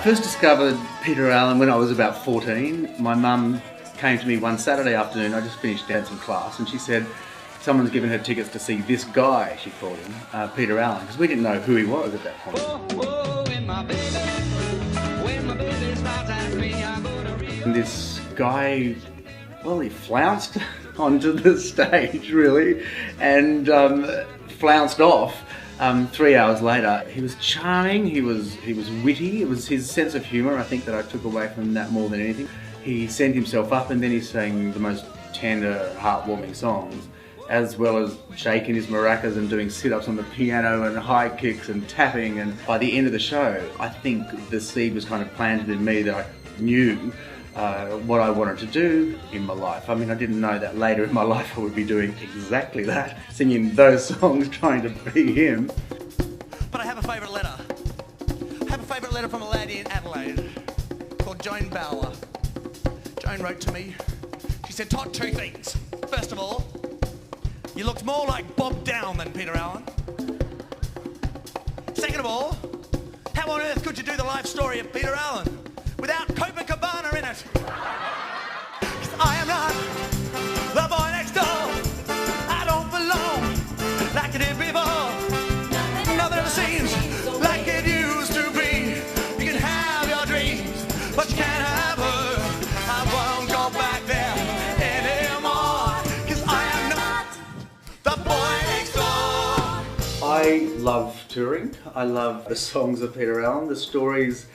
first discovered Peter Allen when I was about 14. My mum came to me one Saturday afternoon. I just finished dancing class, and she said someone's given her tickets to see this guy, she called him, Peter Allen, because we didn't know who he was at that point. And this guy, well, he flounced onto the stage, really, and flounced off. 3 hours later, he was charming, he was witty. It was his sense of humour, I think, that I took away from that more than anything. He sent himself up, and then he sang the most tender, heartwarming songs, as well as shaking his maracas and doing sit-ups on the piano and high kicks and tapping. And by the end of the show, I think the seed was kind of planted in me that I knew what I wanted to do in my life. I mean, I didn't know that later in my life I would be doing exactly that, singing those songs, trying to be him. But I have a favourite letter. I have a favourite letter from a lady in Adelaide called Joan Bower. Joan wrote to me. She said, Todd, two things. First of all, you looked more like Bob Down than Peter Allen. Second of all, how on earth could you do the life story of Peter Allen without Copacabana in it? 'Cause I am not the boy next door. I don't belong like I did before. Nothing ever seems like it used to be. You can have your dreams, but you can't have her. I won't go back there anymore. 'Cause I am not the boy next door. I love touring. I love the songs of Peter Allen. The stories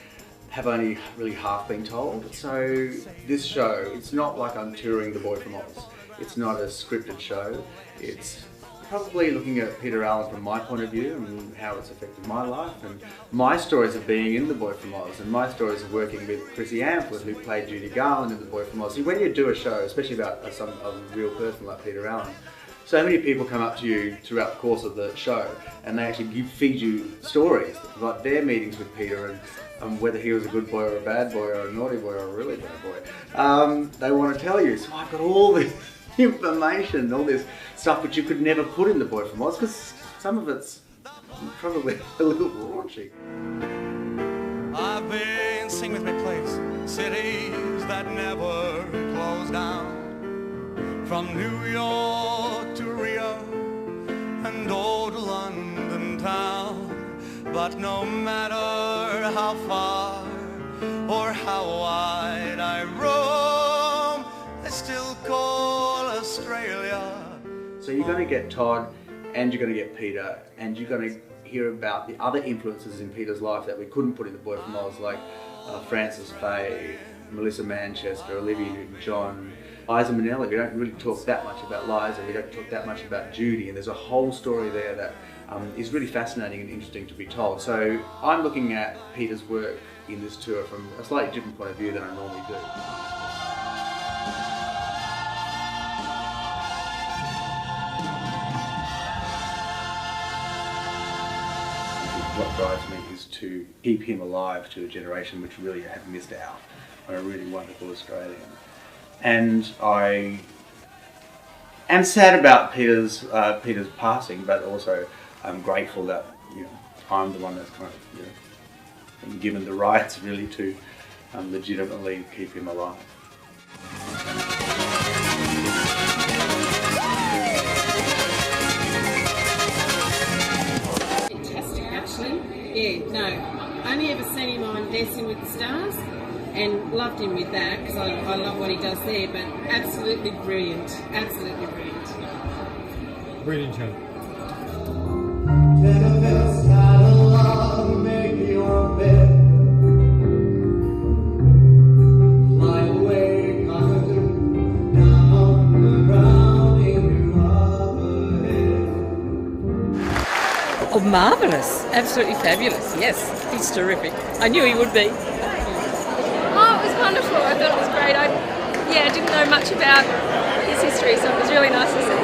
have only really half been told. So this show, it's not like I'm touring The Boy from Oz. It's not a scripted show. It's probably looking at Peter Allen from my point of view and how it's affected my life, and my stories of being in The Boy from Oz, and my stories of working with Chrissy Amphlett, who played Judy Garland in The Boy from Oz. See, when you do a show, especially about a real person like Peter Allen, so many people come up to you throughout the course of the show, and they actually feed you stories, like their meetings with Peter, and whether he was a good boy or a bad boy or a naughty boy or a really bad boy. They want to tell you. So I've got all this information, all this stuff which you could never put in The Boy from Oz, because some of it's probably a little raunchy. I've been, sing with me please, cities that never close down, from New York to Rio and old London town. But no matter how far or how wide I roam, I still call Australia. So you're going to get Todd, and you're going to get Peter, and you're going to hear about the other influences in Peter's life that we couldn't put in The Boy from Oz, like Frances Faye, Melissa Manchester, Olivia Newton-John, Liza Minnelli. We don't really talk that much about Liza, we don't talk that much about Judy, and there's a whole story there that is really fascinating and interesting to be told. So I'm looking at Peter's work in this tour from a slightly different point of view than I normally do. What drives me is to keep him alive to a generation which really have missed out on a really wonderful Australian. And I am sad about Peter's passing, but also I'm grateful that I'm the one that's kind of been given the rights really to legitimately keep him alive. Fantastic, actually. Yeah, no, only ever seen him on Dancing with the Stars, and loved him with that because I love what he does there. But absolutely brilliant, absolutely brilliant. Brilliant show. Oh, marvellous. Absolutely fabulous. Yes, he's terrific. I knew he would be. Oh, it was wonderful. I thought it was great. I didn't know much about his history, so it was really nice to see.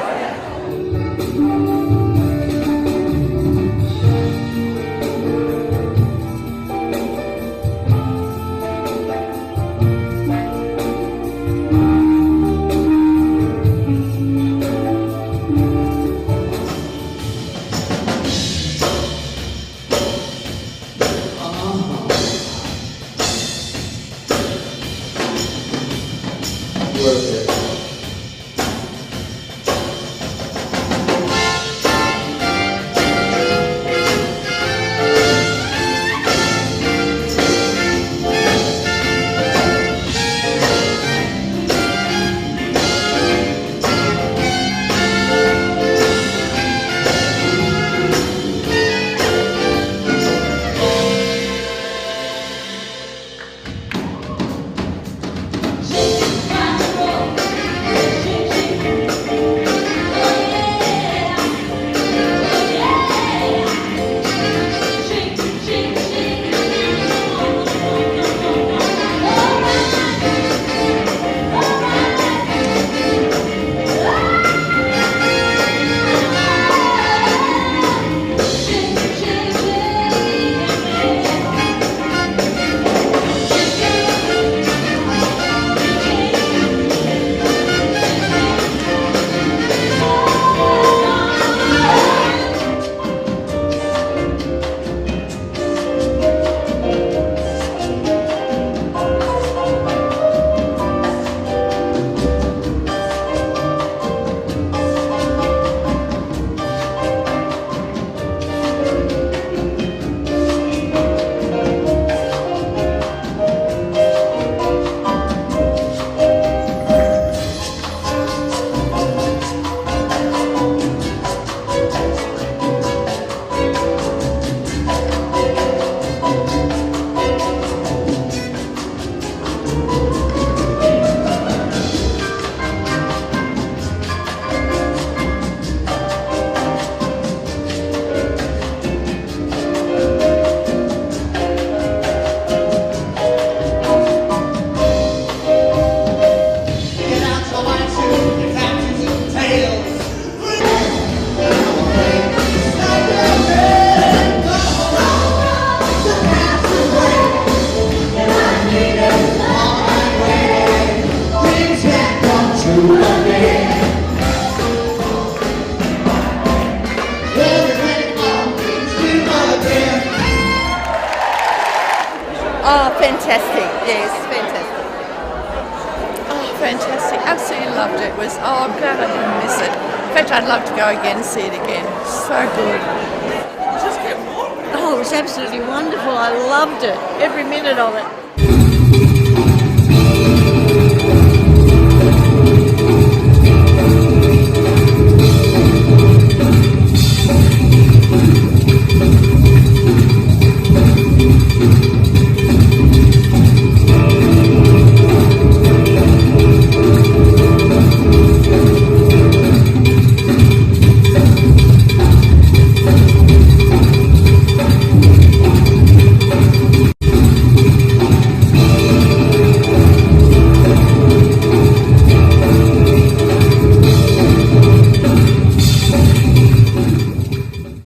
worth it. Oh, fantastic. Yes, fantastic. Oh, fantastic. Absolutely loved it. I'm glad I didn't miss it. In fact, I'd love to go again and see it again. So good. Oh, it was absolutely wonderful. I loved it. Every minute of it.